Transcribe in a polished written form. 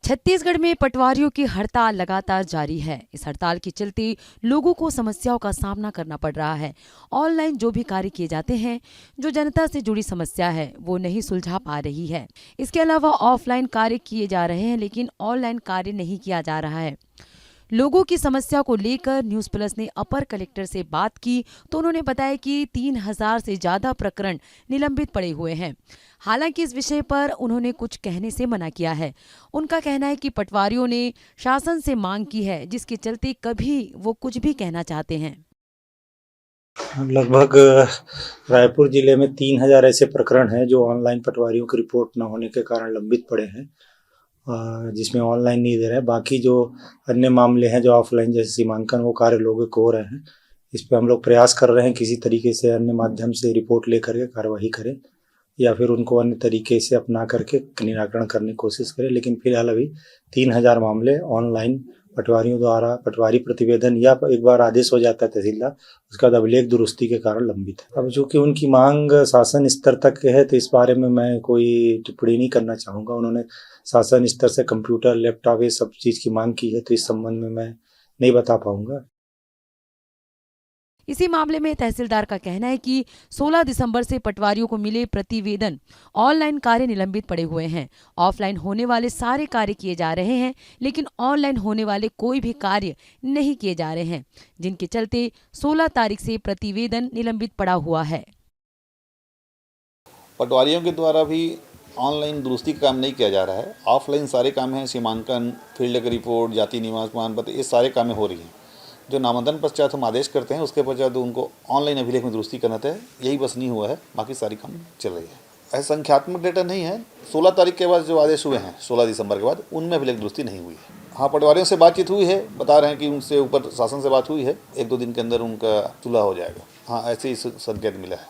छत्तीसगढ़ में पटवारियों की हड़ताल लगातार जारी है। इस हड़ताल के चलते लोगों को समस्याओं का सामना करना पड़ रहा है। ऑनलाइन जो भी कार्य किए जाते हैं, जो जनता से जुड़ी समस्या है, वो नहीं सुलझा पा रही है। इसके अलावा ऑफलाइन कार्य किए जा रहे हैं, लेकिन ऑनलाइन कार्य नहीं किया जा रहा है। लोगों की समस्या को लेकर न्यूज़ प्लस ने अपर कलेक्टर से बात की तो उन्होंने बताया कि 3,000 से ज्यादा प्रकरण निलंबित पड़े हुए हैं। हालांकि इस विषय पर उन्होंने कुछ कहने से मना किया है। उनका कहना है कि पटवारियों ने शासन से मांग की है, जिसके चलते कभी वो कुछ भी कहना चाहते हैं। लगभग रायपुर जिले में 3,000 ऐसे प्रकरण हैं जो ऑनलाइन पटवारियों की रिपोर्ट न होने के कारण लंबित पड़े हैं, जिसमें ऑनलाइन नहीं दे रहे हैं। बाकी जो अन्य मामले हैं जो ऑफलाइन जैसे सीमांकन वो कार्य लोगों को हो रहे हैं। इस पे हम लोग प्रयास कर रहे हैं किसी तरीके से अन्य माध्यम से रिपोर्ट लेकर के कार्रवाई करें या फिर उनको अन्य तरीके से अपना करके निराकरण करने की कोशिश करें। लेकिन फिलहाल अभी 3,000 मामले ऑनलाइन पटवारियों द्वारा पटवारी प्रतिवेदन या एक बार आदेश हो जाता है तहसीलदार, उसके बाद अभिलेख दुरुस्ती के कारण लंबित है। अब चूंकि उनकी मांग शासन स्तर तक है तो इस बारे में मैं कोई टिप्पणी नहीं करना चाहूँगा। उन्होंने शासन स्तर से कंप्यूटर, लैपटॉप ये सब चीज़ की मांग की है, तो इस संबंध में मैं नहीं बता पाऊंगा। इसी मामले में तहसीलदार का कहना है कि 16 दिसंबर से पटवारियों को मिले प्रतिवेदन ऑनलाइन कार्य निलंबित पड़े हुए हैं। ऑफलाइन होने वाले सारे कार्य किए जा रहे हैं, लेकिन ऑनलाइन होने वाले कोई भी कार्य नहीं किए जा रहे हैं, जिनके चलते 16 तारीख से प्रतिवेदन निलंबित पड़ा हुआ है। पटवारियों के द्वारा भी ऑनलाइन दुरुस्ती का काम नहीं किया जा रहा है। ऑफलाइन सारे काम हैं, सीमांकन, फील्ड की रिपोर्ट, जाति निवास प्रमाण पत्र, ये सारे काम हो रही हैं। जो नामांकन पश्चात हम आदेश करते हैं उसके पश्चात उनको ऑनलाइन अभिलेख में दुरुस्ती करना था, यही बस नहीं हुआ है, बाकी सारी काम चल रही है। ऐसा संख्यात्मक डेटा नहीं है। 16 तारीख के बाद जो आदेश हुए हैं, 16 दिसंबर के बाद, उनमें अभिलेख दुरुस्ती नहीं हुई है। हाँ, पटवारियों से बातचीत हुई है, बता रहे हैं कि उनसे ऊपर शासन से बात हुई है, 1-2 दिन के अंदर उनका सुलह हो जाएगा। हाँ, ऐसे ही संकेत मिला है।